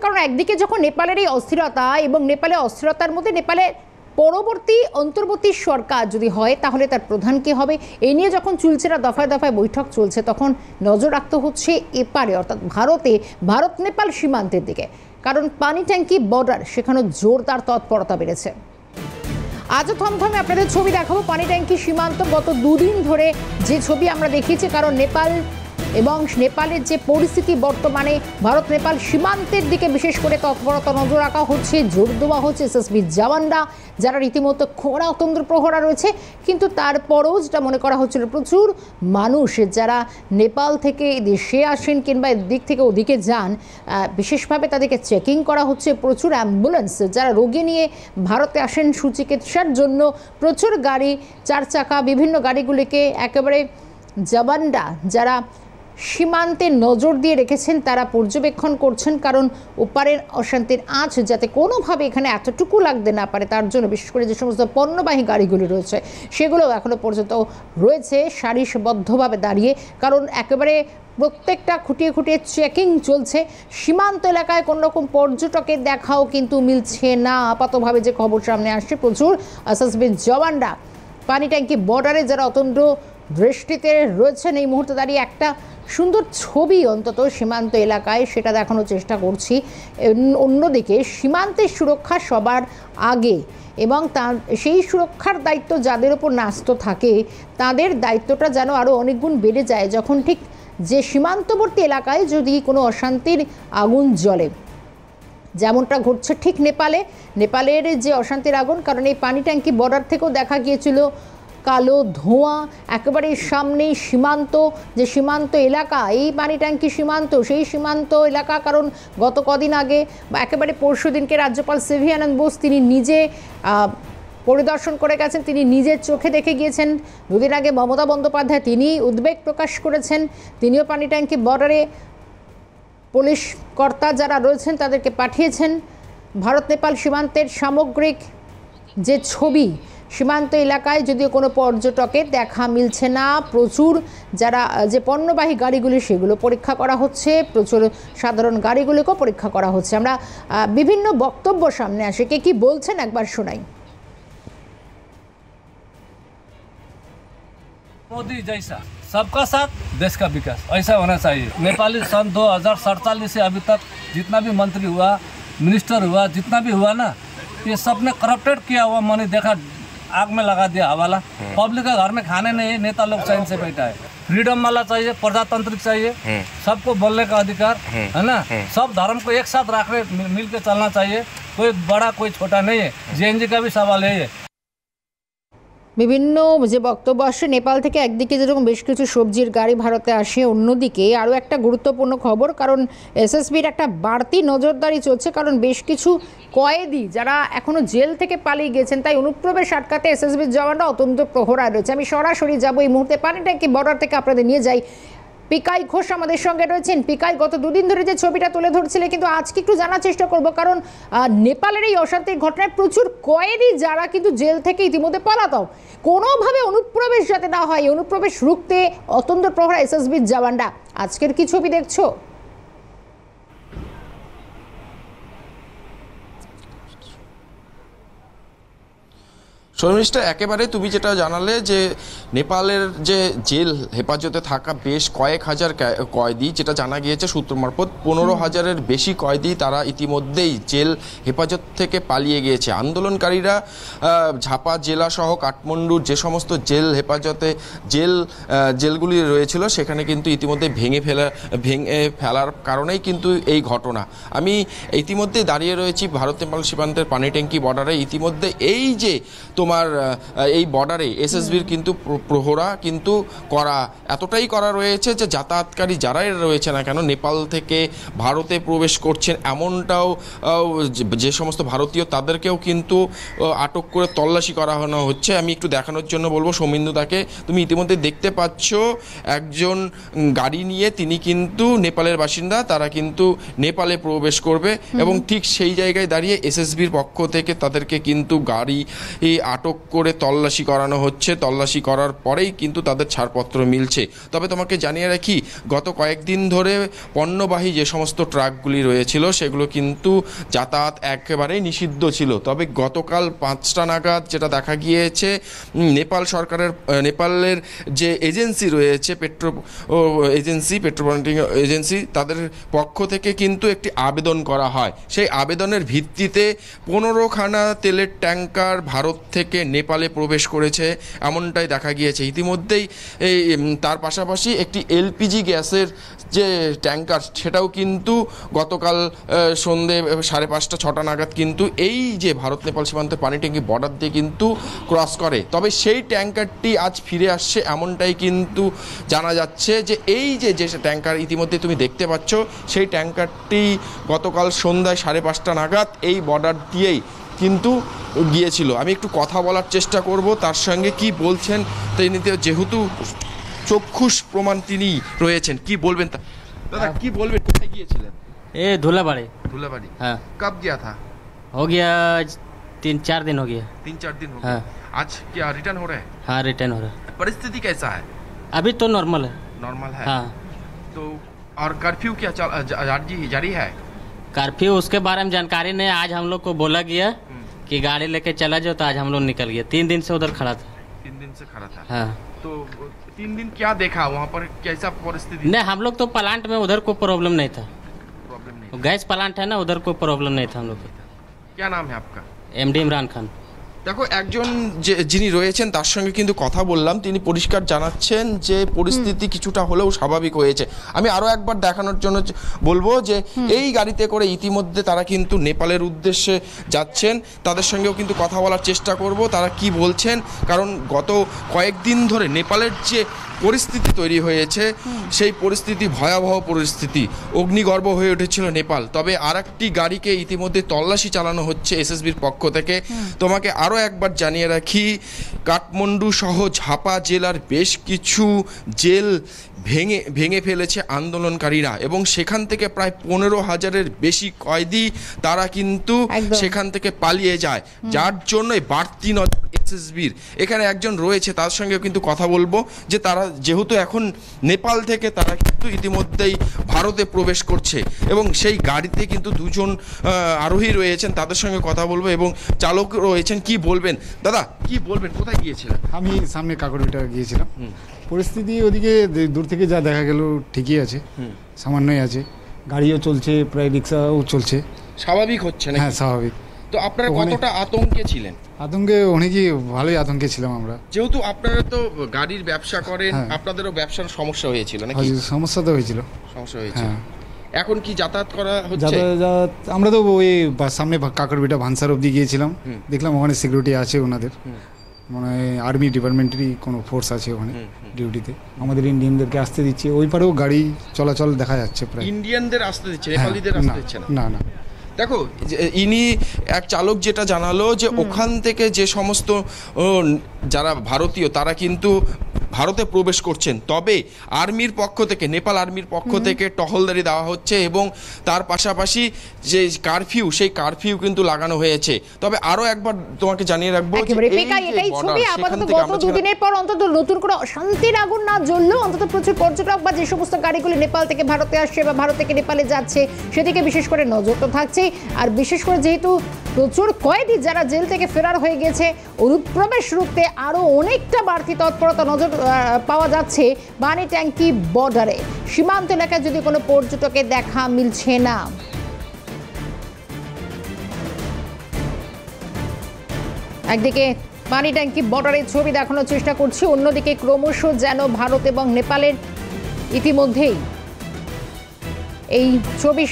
কারণ একদিকে যখন নেপালের এই অস্থিরতা এবং নেপালের অস্থিরতার মধ্যে নেপালের পরবর্তী অন্তর্বর্তী সরকার যদি হয় তাহলে তার প্রধান কে হবে এই নিয়ে যখন চুলচেরা দফায় দফায় বৈঠক চলছে তখন নজর রাখতে হচ্ছে এপারে অর্থাৎ ভারত নেপাল সীমান্তের দিকে, কারণ পানি ট্যাঙ্কি বর্ডার সেখানে জোরদার তৎপরতা বেড়েছে। আজও থমথমে আপনাদের ছবি দেখাবো পানি ট্যাঙ্কি সীমান্ত গত দুদিন ধরে যে ছবি আমরা দেখিয়েছি, কারণ নেপাল এবং নেপালের যে পরিস্থিতি বর্তমানে ভারত নেপাল সীমান্তের দিকে বিশেষ করে তৎপরতা নজর রাখা হচ্ছে, জোর দেওয়া হচ্ছে এসএসবি জওয়ানরা যারা রীতিমতো খোঁড়া অতন্ত্র প্রহরা রয়েছে। কিন্তু তারপরও যেটা মনে করা হচ্ছিল প্রচুর মানুষ যারা নেপাল থেকে দেশে আসেন কিংবা দিক থেকে ওদিকে যান বিশেষভাবে তাদেরকে চেকিং করা হচ্ছে। প্রচুর অ্যাম্বুলেন্স যারা রোগী নিয়ে ভারতে আসেন সুচিকিৎসার জন্য, প্রচুর গাড়ি চার চাকা বিভিন্ন গাড়িগুলিকে একেবারে জওয়ানরা যারা সীমান্তে নজর দিয়ে রেখেছেন তারা পর্যবেক্ষণ করছেন, কারণ ওপারের অশান্তির আঁচ যাতে কোনোভাবে এখানে এতটুকু লাগতে না পারে তার জন্য বিশেষ করে যে সমস্ত পণ্যবাহী গাড়িগুলি রয়েছে সেগুলো এখনও পর্যন্ত রয়েছে সারিবদ্ধভাবে দাঁড়িয়ে, কারণ একেবারে প্রত্যেকটা খুঁটিয়ে খুঁটিয়ে চেকিং চলছে। সীমান্ত এলাকায় কোনোরকম পর্যটকের দেখাও কিন্তু মিলছে না আপাতভাবে যে খবর সামনে আসছে। প্রচুর এসএসবি জওয়ানরা পানি ট্যাঙ্কি বর্ডারে যারা অতন্ত্র দৃষ্টিতে রয়েছেন এই মুহূর্তে দাঁড়িয়ে একটা সুন্দর ছবি অন্তত সীমান্ত এলাকায় সেটা দেখানোর চেষ্টা করছি। অন্যদিকে সীমান্তের সুরক্ষা সবার আগে এবং সেই সুরক্ষার দায়িত্ব যাদের ওপর ন্যস্ত থাকে তাদের দায়িত্বটা যেন আরও অনেক গুণ বেড়ে যায় যখন ঠিক যে সীমান্তবর্তী এলাকায় যদি কোনো অশান্তির আগুন জ্বলে, যেমনটা ঘটছে ঠিক নেপালের যে অশান্তির আগুন, কারণ এই পানি ট্যাঙ্কি বর্ডার থেকেও দেখা গিয়েছিল কালো ধোঁয়া একেবারে সামনেই যে সীমান্ত এলাকা এই পানি ট্যাঙ্কি সীমান্ত সেই সীমান্ত এলাকা, কারণ গত কদিন আগে বা একেবারে পরশু দিনকে রাজ্যপাল সিভি আনন্দ বোস তিনি নিজে পরিদর্শন করে গেছেন, তিনি নিজের চোখে দেখে গিয়েছেন। দুদিন আগে মমতা বন্দ্যোপাধ্যায় তিনি উদ্বেগ প্রকাশ করেছেন, তিনিও পানি ট্যাঙ্কি বর্ডারে পুলিশ কর্তা যারা রয়েছেন তাদেরকে পাঠিয়েছেন। ভারত নেপাল সীমান্তের সামগ্রিক যে ছবি, সীমান্ত এলাকায় যদিও কোনো পর্যটকের দেখা মিলছে না, প্রচুর যারা যে পণ্যবাহী গাড়িগুলি সেগুলো পরীক্ষা করা হচ্ছে, প্রচুর সাধারণ গাড়িগুলিকেও পরীক্ষা করা হচ্ছে। আমরা বিভিন্ন বক্তব্য সামনে আসে, কে কি বলছেন একবার শোনাই। मोदी जैसा सबका साथ देश का विकास ऐसा होना चाहिए। नेपाली सन 2047 से अभी तक जितना भी मंत्री हुआ, मिनिस्टर हुआ, जितना भी हुआ ना, ये सब ने करप्टेड किया हुआ मनी देखा, आग में लगा दिया हवाला। पब्लिक का घर में खाने नहीं है, नेता लोग चैन से बैठा है। फ्रीडम वाला चाहिए, प्रजातांत्रिक चाहिए, सबको बोलने का अधिकार है ना, सब धर्म को एक साथ रख मिल के चलना चाहिए, कोई बड़ा कोई छोटा नहीं है। जेएनजी का भी सवाल है ये। বিভিন্ন যে বক্তব্য আসে নেপাল থেকে, একদিকে যেরকম বেশ কিছু সবজির গাড়ি ভারতে আসে, অন্যদিকে আরও একটা গুরুত্বপূর্ণ খবর, কারণ এসএসবির একটা বাড়তি নজরদারি চলছে, কারণ বেশ কিছু কয়েদি যারা এখনও জেল থেকে পালিয়ে গেছেন তাই অনুপ্রবেশ আটকাতে এসএসবির জওয়ানরা অত্যন্ত প্রহরায় রয়েছে। আমি সরাসরি যাব এই মুহূর্তে পানি ট্যাঙ্কি বর্ডার থেকে আপনাদের নিয়ে যাই। পিকাই ঘোষ আমাদের সঙ্গে রয়েছেন। পিকাই, গত দুদিন ধরে যে ছবিটা তুলে ধরছিলে, কিন্তু আজকে একটু জানার চেষ্টা করব, কারণ নেপালের এই অশান্তির ঘটনায় প্রচুর কয়েদি যারা কিন্তু জেল থেকে ইতিমধ্যে পলাতক, কোনোভাবে অনুপ্রবেশ যাতে না হয়, অনুপ্রবেশ রুখতে অতন্ত্র প্রহরা এসএসবির জওয়ানরা, আজকের কি ছবি দেখছো? শর্মিষ্ঠা, একেবারে তুমি যেটা জানালে যে নেপালের যে জেল হেফাজতে থাকা বেশ কয়েক হাজার কয়েদি, যেটা জানা গিয়েছে সূত্র মারফত 15,000-এর বেশি কয়েদি তারা ইতিমধ্যেই জেল হেফাজত থেকে পালিয়ে গিয়েছে। আন্দোলনকারীরা ঝাপা জেলা সহ কাঠমান্ডুর যে সমস্ত জেল হেফাজতে জেলগুলি রয়েছিল সেখানে কিন্তু ইতিমধ্যে ভেঙে ফেলার কারণেই কিন্তু এই ঘটনা। আমি ইতিমধ্যে দাঁড়িয়ে রয়েছি ভারত নেপাল সীমান্তের পানি ট্যাঙ্কি বর্ডারে। ইতিমধ্যে এই যে তোমার এই বর্ডারে এসএসবির কিন্তু প্রহরা কিন্তু এতটাই করা রয়েছে যে যাতায়াতকারী যারাই রয়েছে না কেন নেপাল থেকে ভারতে প্রবেশ করছেন এমনটাও যে সমস্ত ভারতীয় তাদেরকেও কিন্তু আটক করে তল্লাশি করানো হচ্ছে। আমি একটু দেখানোর জন্য বলবো সৌমিন্দুদাকে, তুমি ইতিমধ্যে দেখতে পাচ্ছ একজন গাড়ি নিয়ে তিনি কিন্তু নেপালের বাসিন্দা, তারা কিন্তু নেপালে প্রবেশ করবে এবং ঠিক সেই জায়গায় দাঁড়িয়ে এসএসবির পক্ষ থেকে তাদেরকে কিন্তু গাড়ি আটক করে তল্লাশি করানো হচ্ছে, তল্লাশি করার পরেই কিন্তু তাদের ছাড়পত্র মিলছে। তবে তোমাকে জানিয়ে রাখি, গত কয়েকদিন ধরে পণ্যবাহী যে সমস্ত ট্রাকগুলি রয়েছিল সেগুলো কিন্তু যাতায়াত একেবারেই নিষিদ্ধ ছিল। তবে গতকাল 5টা নাগাদ যেটা দেখা গিয়েছে, নেপালের যে এজেন্সি রয়েছে পেট্রোলিয়াম এজেন্সি, তাদের পক্ষ থেকে কিন্তু একটি আবেদন করা হয়। সেই আবেদনের ভিত্তিতে 15খানা তেলের ট্যাঙ্কার ভারত থেকে নেপালে প্রবেশ করেছে এমনটাই দেখা গিয়েছে ইতিমধ্যেই। তার পাশাপাশি একটি এলপিজি গ্যাসের যে ট্যাঙ্কার সেটাও কিন্তু গতকাল সন্ধে 5:30-6টা নাগাদ কিন্তু এই যে ভারত নেপাল সীমান্তে পানি ট্যাঙ্কি বর্ডার দিয়ে কিন্তু ক্রস করে। তবে সেই ট্যাঙ্কারটি আজ ফিরে আসছে এমনটাই কিন্তু জানা যাচ্ছে, যে এই যে ট্যাঙ্কার ইতিমধ্যে তুমি দেখতে পাচ্ছ, সেই ট্যাঙ্কারটি গতকাল সন্ধ্যায় 5:30 নাগাদ এই বর্ডার দিয়েই কিন্তু গিয়েছিল। আমি একটু কথা বলার চেষ্টা করব তার সঙ্গে, কি বলছেন তিনি, যেহেতু চক্ষুষ প্রমাণ তিনি রয়েছেন, কি বলবেন দাদা, কি বলবেন, কোথায় গিয়েছিলেন? ये धूलाबाड़ी। धूलाबाड़ी। हाँ, कब गया था? हो गया 3-4 दिन हो गया। 3-4 दिन हो हाँ। गए। आज क्या रिटर्न हो रहा है? हाँ, रिटर्न हो रहा है। परिस्थिति कैसा है? अभी तो नॉर्मल है। नॉर्मल है। हाँ, तो और कर्फ्यू क्या जारी है? कर्फ्यू उसके बारे में जानकारी नहीं। आज हम लोग को बोला गया कि गाड़ी लेके चला जाओ, तो आज हम लोग निकल गए। 3 दिन से उधर खड़ा था। 3 दिन से खड़ा था। हाँ, तो 3 दिन क्या देखा वहाँ पर, कैसा परिस्थिति? नहीं, हम लोग तो प्लांट में उधर कोई प्रॉब्लम नहीं था। प्रॉब्लम नहीं। गैस प्लांट है ना, उधर कोई प्रॉब्लम नहीं था हम लोग को। क्या नाम है आपका? MD इमरान खान। দেখো, একজন যিনি রয়েছেন তার সঙ্গে কিন্তু কথা বললাম, তিনি পরিষ্কার জানাচ্ছেন যে পরিস্থিতি কিছুটা হলেও স্বাভাবিক হয়েছে। আমি আরও একবার দেখানোর জন্য বলবো যে এই গাড়িতে করে ইতিমধ্যে তারা কিন্তু নেপালের উদ্দেশ্যে যাচ্ছেন। তাদের সঙ্গেও কিন্তু কথা বলার চেষ্টা করব, তারা কি বলছেন, কারণ গত কয়েকদিন ধরে নেপালের যে পরিস্থিতি তৈরি হয়েছে, সেই পরিস্থিতি ভয়াবহ পরিস্থিতি, অগ্নিগর্ভ হয়ে উঠেছিল নেপাল। তবে আর একটি গাড়িকে ইতিমধ্যে তল্লাশি চালানো হচ্ছে এসএসবির পক্ষ থেকে। তোমাকে আরও একবার জানিয়ে রাখি, কাঠমান্ডু সহ ঝাপা জেলার বেশ কিছু জেল ভেঙে ফেলেছে আন্দোলনকারীরা, এবং সেখান থেকে প্রায় 15,000-এর বেশি কয়েদি তারা কিন্তু সেখান থেকে পালিয়ে যায়, যার জন্যই বাড়তি নজর এসএসবির। এখানে একজন রয়েছে, তার সঙ্গেও কিন্তু কথা বলবো, যে তারা যেহেতু এখন নেপাল থেকে তারা কিন্তু ইতিমধ্যেই ভারতে প্রবেশ করছে, এবং সেই গাড়িতে কিন্তু 2জন আরোহী রয়েছেন, তাদের সঙ্গে কথা বলবো, এবং চালক রয়েছেন। কি বলবেন দাদা, কি বলবেন, কোথায় গিয়েছিলেন? আমি সামনে কাকরবিটা গিয়েছিলাম। পরিস্থিতি ওদিকে দূর থেকে যা দেখা গেল ঠিকই আছে, সামান্যই আছে, গাড়িও চলছে, প্রায় রিক্সাও চলছে, স্বাভাবিক হচ্ছে না? হ্যাঁ, স্বাভাবিক। তো আপনারা কতটা আতঙ্কে ছিলেন? আতঙ্কে অনেকই ভালোই আতঙ্কে ছিলাম আমরা, যেহেতু আপনারা তো গাড়ির ব্যবসা করেন, আপনাদেরও ব্যবসার সমস্যা হয়েছিল নাকি? সমস্যা তো হয়েছিল। সমস্যা হয়েছে। হ্যাঁ, এখন কি যাতায়াত করা হচ্ছে? যাতায়াত আমরা তো ওই সামনে কাকরবিটা ভানসার অবধি গিয়েছিলাম, দেখলাম ওখানে সিকিউরিটি আছে ওনাদের, মানে আর্মি ডিপার্টমেন্টেরই কোনো ফোর্স আছে ওখানে ডিউটিতে। আমাদের ইন্ডিয়ানদেরকে আসতে দিচ্ছে, ওই পারেও গাড়ি চলাচল দেখা যাচ্ছে প্রায়। ইন্ডিয়ানদের আসতে দিচ্ছে, নেপালিদের আসতে দিচ্ছে না? না না। দেখো, ইনি এক চালক যেটা জানালো, যে ওখান থেকে যে সমস্ত যারা ভারতীয় তারা কিন্তু ভারতে প্রবেশ করছেন, তবে আর্মির পক্ষ থেকে, নেপাল আর্মির পক্ষ থেকে টহলদারি দেওয়া হচ্ছে, এবং তার পাশাপাশি যে কারফিউ, সেই কারফিউ কিন্তু লাগানো হয়েছে। তবে আরো একবার তোমাকে জানিয়ে রাখবো, এটাই ছবি। আপাতত গত 2 দিনের পর অন্তত নতুন করে শান্তির আগুন না জ্বললেও অন্তত প্রচুর পর্যটক বা যে সমস্ত গাড়িগুলি নেপাল থেকে ভারতে আসছে বা ভারত থেকে নেপালে যাচ্ছে, সেদিকে বিশেষ করে নজর তো থাকছেই। আর বিশেষ করে যেহেতু প্রচুর কয়েদি যারা জেল থেকে ফেরার হয়ে গেছে, অনুপ্রবেশ রুখতে আরো অনেকটা বাড়তি তৎপরতা নজর পাওয়া যাচ্ছে পানি ট্যাঙ্কি বর্ডারে। সীমান্ত এলাকায় যদি কোনো পর্যটকের দেখা মিলছে না। একদিকে পানি ট্যাঙ্কি বর্ডারের ছবি দেখানোর চেষ্টা করছি, অন্যদিকে ক্রমশ যেন ভারত এবং নেপালের ইতিমধ্যেই এই ছবি